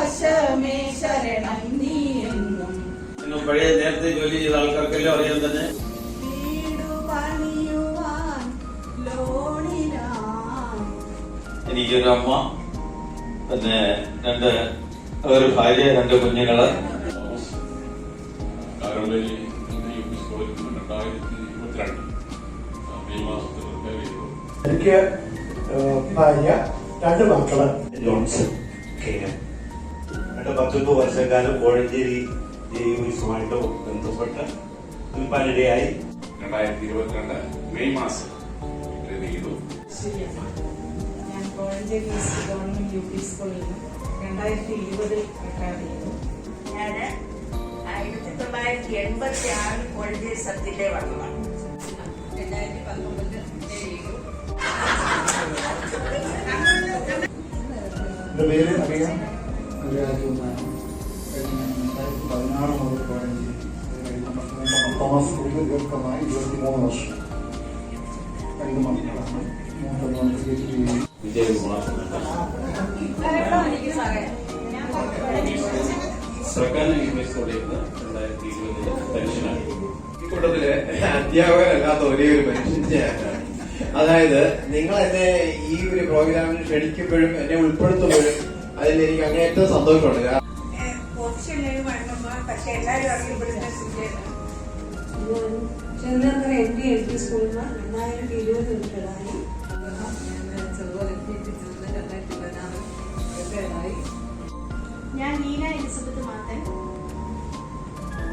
വശമേ ശരണം നീയെന്നും. പഴയ നേരത്തെ ജോലി ചെയ്ത ആൾക്കാർക്കെല്ലാം അറിയാൻ തന്നെ. വീടു പണിയുവാൻ ലോണിനാ. എനിക്കൊരു അമ്മ, പിന്നെ ഒരു ഭാര്യ, 2 കുഞ്ഞുങ്ങള്. എനിക്ക് ഭാര്യ, 2 മക്കള്. Johnson KM. 19 വർഷക്കാലം കോഴഞ്ചേരി ജയിലുമായിട്ട് ബന്ധപ്പെട്ട് ഉൽപ്പാദനയായി 2022 മെയ് മാസം ചെയ്തു. ഞാൻ കോഴഞ്ചേരി ഈസ്റ്റ് ഗവൺമെന്റ് UP സ്കൂളിൽ നിന്ന് 2020 റിട്ടയർ ചെയ്തു. ഞാൻ 1986 കോഴഞ്ചേരി സത്യത്തിലെ വന്നതാണ്. 2019 എൻ്റെ പേര് അറിയാം രാജകുമാരൻ. 2016 മുതൽ കോഴഞ്ചേരി തോമസ് സ്കൂളിൽ ദീർഘമായി 23 വർഷം. 2 മക്കളാണ്. സർക്കാർ ഇംഗ്ലീഷ് സ്കൂളിൽ നിന്ന് 2020 പെൻഷനായി. ഈ കൂട്ടത്തില് അധ്യാപകരല്ലാത്ത ഒരേ ഒരു പെൻഷൻ. അതായത് നിങ്ങൾ എന്നെ ഈ ഒരു പ്രോഗ്രാമിന് ക്ഷണിക്കുമ്പോഴും എന്നെ ഉൾപ്പെടുത്തുമ്പോഴും അതിൽ എനിക്ക് അങ്ങേയറ്റം സന്തോഷമുണ്ട്. പക്ഷെ എല്ലാവരും അറിയപ്പെടുന്ന ചെന്നൈ LP സ്കൂളിൽ നിന്ന് 2020 റിട്ടയറായി. ഞാൻ ലീന എലിസബത്ത് മാത്തൻ.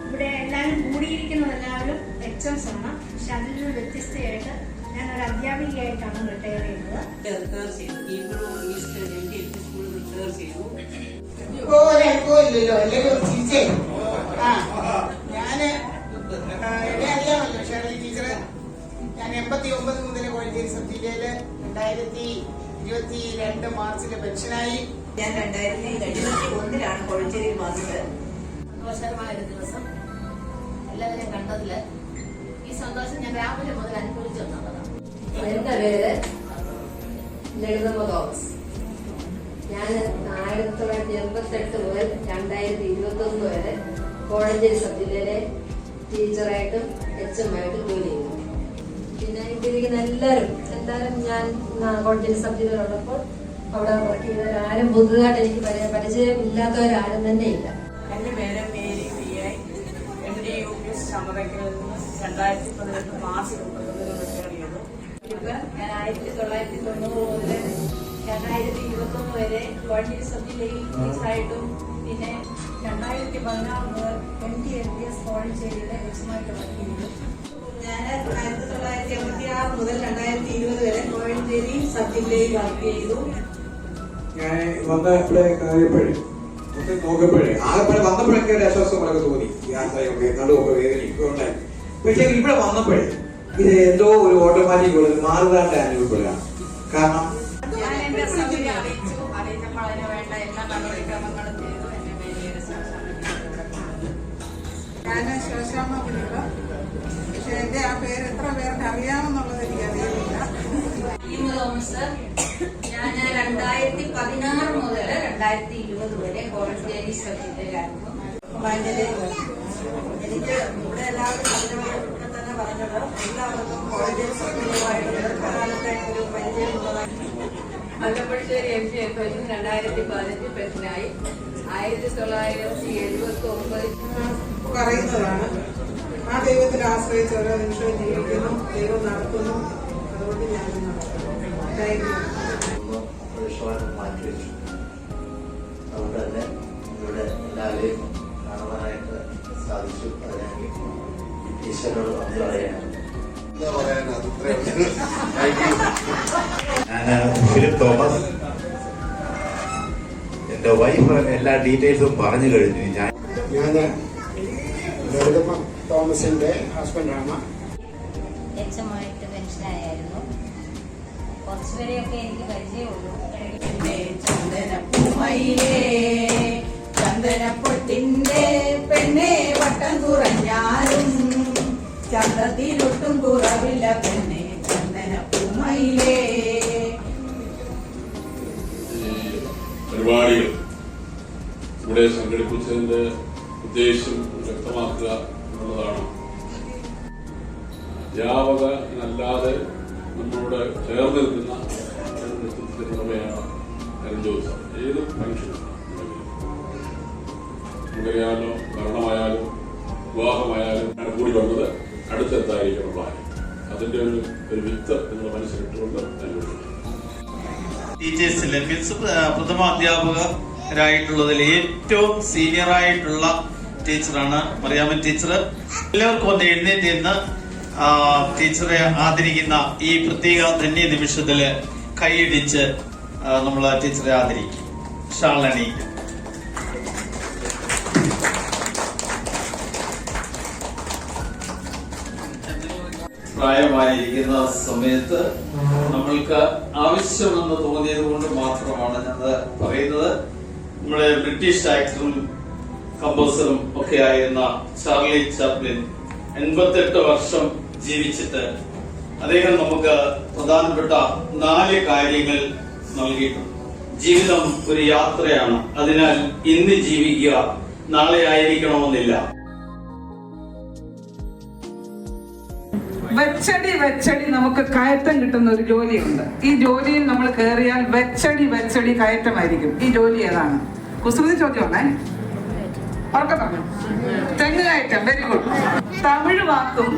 ഇവിടെ എല്ലാവരും കൂടിയിരിക്കുന്നത് എല്ലാവരും HMs ആണ്. പക്ഷെ അതിൽ നിന്ന് വ്യത്യസ്തയായിട്ട് ഞാൻ ഒരു അധ്യാപികയായിട്ടാണ് റിട്ടയർ ചെയ്യുന്നത്. ഇല്ലല്ലോ അല്ലെങ്കിൽ ചിരിച്ചേ. ഞാന് എന്നെ അറിയാമല്ലോ ഷേർലി ടീച്ചറ്. ഞാൻ 89 മുതൽ കോഴഞ്ചേരി സബ് ജില്ലയില് 2022 മാർച്ചില് പെൻഷനായി. ഞാൻ 2021 കോഴഞ്ചേരിയിൽ വന്നത്. സന്തോഷകരമായൊരു ദിവസം എല്ലാവരെയും കണ്ടതില് ഈ സന്തോഷം ഞാൻ രാവിലെ മുതൽ അനുഭവിച്ചു വന്നുള്ളതാണ്. എന്റെ പേര് ലളിതമ്മ തോമസ്. ഞാൻ 1988 മുതൽ 2021 വരെ കോഴഞ്ചേരി സബ് ജില്ലയിലെ ടീച്ചറായിട്ടും HM ആയിട്ടും ജോലി ചെയ്തു. പിന്നെ ഇവിടെ ഇരിക്കുന്ന എല്ലാവരും ഞാൻ കോഴഞ്ചേരി സബ് ജില്ലയിലുള്ളപ്പോൾ അവിടെ വർക്ക് ചെയ്തവരാരും പുതുതായിട്ട് എനിക്ക് പരിചയമില്ലാത്തവരാരും തന്നെ ഇല്ല. എന്റെ പേര് മേരി PI. MD UP ചമതക്കലിൽ നിന്ന് 2018 മാർച്ച് 29 റിട്ടയർ ചെയ്തു. ഞാൻ 1990 മുതൽ 2021 വരെ കോഴഞ്ചേരി സബ് ജില്ലയിൽ ടീച്ചറായിട്ടും പിന്നെ 2016 മുതൽ MTLPS കോഴഞ്ചേരിയിലെ HMായിട്ട് വർക്ക് ചെയ്തു. ഞാൻ 1986 മുതൽ 2020 വരെ കോഴഞ്ചേരി സബ് ജില്ലയിൽ വർക്ക് ചെയ്തു. ഞാൻ വന്ന ഇവിടെ നോക്കപ്പോഴേ വന്നപ്പോഴൊക്കെ ഒരു ആശ്വാസങ്ങളൊക്കെ തോന്നി. യാത്രയൊക്കെ നടുവൊക്കെ വേദനയൊക്കെ ഉണ്ടായി. പക്ഷേ ഇവിടെ വന്നപ്പോഴേ ഇത് എന്തോ ഒരു ഓട്ടോമാറ്റിക് മാറുതായിട്ട് അനുഭവപ്പെടുകയാണ്. കാരണം ഞാൻ എന്റെ സൗകര്യം അറിയിച്ചപ്പോൾ അതിന് വേണ്ട എല്ലാ നടപടിക്രമങ്ങളും ചെയ്തു. എന്റെ പേര് ഞാൻ ശോശാമ്മ പിടിക്കുക. പക്ഷെ എന്റെ ആ പേര് എത്ര പേർക്ക് അറിയാമെന്നുള്ളത് എനിക്ക് അറിയില്ല. തോമസ്. ഞാൻ 2016 മുതൽ 2020 വരെ കോഴഞ്ചേരി സബ് ജില്ലയിലായിരുന്നു. എനിക്ക് ഇവിടെ എല്ലാവരും തന്നെ പറഞ്ഞത് എല്ലാവർക്കും കോഴഞ്ചേരി സബ് ജില്ലയുമായിട്ടുള്ള കാലത്തെ ഒരു പരിചയമുള്ളതാണ്. മല്ലപ്പള്ളിശ്ശേരി MP 2015 പെൻഷനായി. 1979 പറയുന്നതാണ്. ആ ദൈവത്തിൽ ആശ്രയിച്ച് ഓരോ നിമിഷവും ജീവിക്കുന്നു, ദൈവം നടത്തുന്നു. അതുകൊണ്ട് ഞാൻ മാറ്റിവെച്ചു. അതുകൊണ്ട് തന്നെ ഇവിടെ എല്ലാവരെയും കാണുവാനായിട്ട് സാധിച്ചു. അതിനെ ഈശ്വരനോട് നന്ദി പറയാനാണ്. ഞാൻ ഫിലിപ്പ് തോമസ്. എന്റെ വൈഫ് എല്ലാ ഡീറ്റെയിൽസും പറഞ്ഞു കഴിഞ്ഞു. ഞാൻ ലളിതമ്മ തോമസിന്റെ ഹസ്ബൻഡാണ്. HMായിട്ട് പെൻഷനായിരുന്നു. കുറച്ചുപേരെയൊക്കെ എനിക്ക് പരിചയമുള്ളൂ. ചന്ദനപ്പൊട്ടിന്റെ പെണ്ണെ വട്ടം കുറഞ്ഞാലും ചന്തത്തിലൊട്ടും കുറവില്ല പെണ്ണെ ചന്ദനപ്പൂമയിലേ. പരിപാടികൾ ഇവിടെ സംഘടിപ്പിച്ചതിന്റെ ഉദ്ദേശം വ്യക്തമാക്കുക എന്നുള്ളതാണ്. അധ്യാപകനല്ലാതെ നമ്മളോട് ചേർന്ന് നിൽക്കുന്ന നേതൃത്വത്തിനുള്ളവയാണ് അരുൺ ജോസ് സാർ. ഏത് ഫംഗ്ഷനും നമുക്കറിയാമല്ലോ, ഭരണമായാലും വിവാഹമായാലും കൂടി വന്നത് അടുത്തെത്തായിരിക്കണം പ്ലാൻ. അതിന്റെ ഒരു വിത്ത് നിങ്ങൾ മനസ്സിലിട്ടുകൊണ്ട് ടീച്ചേഴ്സിലെ മീൻസ് പ്രഥമ അധ്യാപകരായിട്ടുള്ളതിൽ ഏറ്റവും സീനിയറായിട്ടുള്ള ടീച്ചറാണ് മറിയാമ്മൻ ടീച്ചർ. എല്ലാവർക്കും ഒന്ന് എഴുന്നേറ്റ് നിന്ന് ടീച്ചറെ ആദരിക്കുന്ന ഈ പ്രത്യേക ധന്യ നിമിഷത്തില് കൈയടിച്ച് നമ്മൾ ടീച്ചറെ ആദരിക്കും. ഷാളണിക്കും. പ്രായമായിരിക്കുന്ന സമയത്ത് നമ്മൾക്ക് ആവശ്യമെന്ന് തോന്നിയത് കൊണ്ട് മാത്രമാണ് ഞാനത് പറയുന്നത്. നമ്മുടെ ബ്രിട്ടീഷ് ആക്ടറും കമ്പോസറും ഒക്കെ ആയിരുന്ന ചാർലി ചാപ്ലിൻ 88 വർഷം ജീവിച്ചിട്ട് അദ്ദേഹം നമുക്ക് പ്രധാനപ്പെട്ട 4 കാര്യങ്ങൾ നൽകിയിട്ടുണ്ട്. ജീവിതം ഒരു യാത്രയാണ്. അതിനാൽ ഇന്ന് ജീവിക്കുക, നാളെ ആയിരിക്കണമെന്നില്ല. വെച്ചടി നമുക്ക് കയറ്റം കിട്ടുന്ന ഒരു ജോലിയുണ്ട്. ഈ ജോലിയിൽ നമ്മൾ കയറിയാൽ വെച്ചടി കയറ്റമായിരിക്കും. ഈ ജോലി ഏതാണ്? കുസൃതി ചോദ്യമാണേ. ഉറക്കെ പറഞ്ഞു. തെങ്ങ് കയറ്റം. Very good. തമിഴ് വാക്കും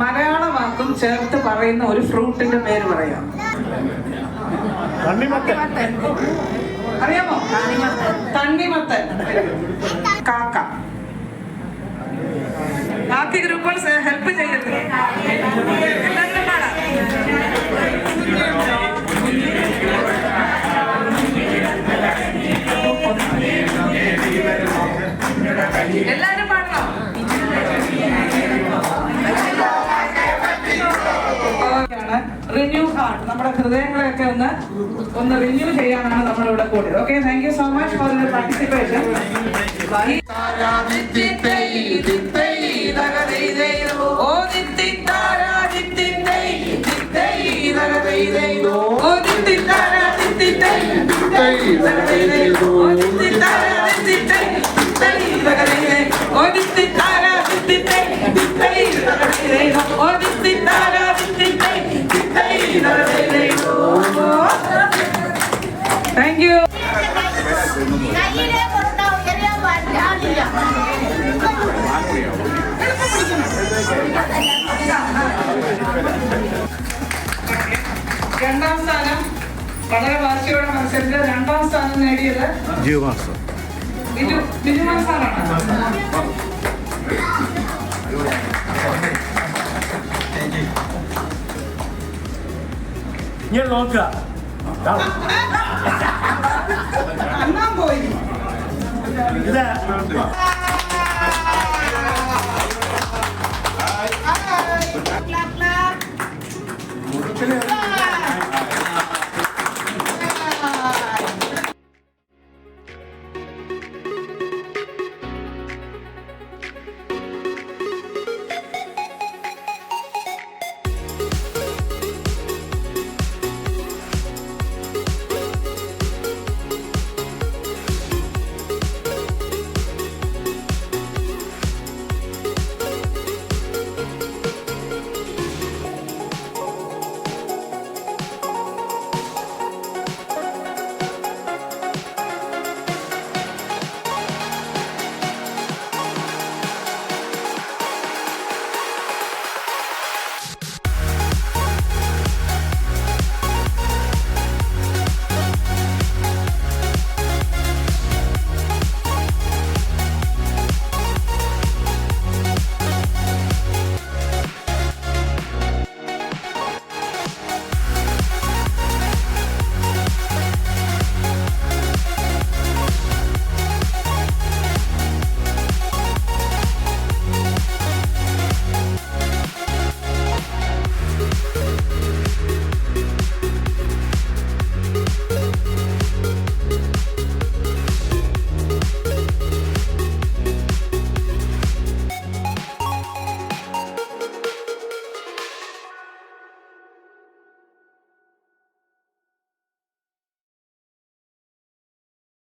മലയാള വാക്കും ചേർത്ത് പറയുന്ന ഒരു ഫ്രൂട്ടിന്റെ പേര് പറയാം. അറിയാമോ? തണ്ണിമത്തൻ. കാക്ക. ബാക്കി ഗ്രൂപ്പുകൾ ഹെൽപ്പ് ചെയ്യരുത്. എല്ലാവരും പാടാം. എല്ലാവരും പാടണം. Renew heart. നമ്മുടെ ഹൃദയങ്ങളെയൊക്കെ ഒന്ന് റിന്യൂ ചെയ്യാനാണ് നമ്മളിവിടെ കൂടിയത്. Okay, thank you so much for your participation. Thank you. രണ്ടാം സ്ഥാനം വളരെ വാശിയോടെ മത്സരിച്ച് 2ാം സ്ഥാനം നേടിയത് ബിജുമാൻ സാറാണ്. ഞാൻ നോക്കുക അണ്ണാൻ പോയി. ഇതാ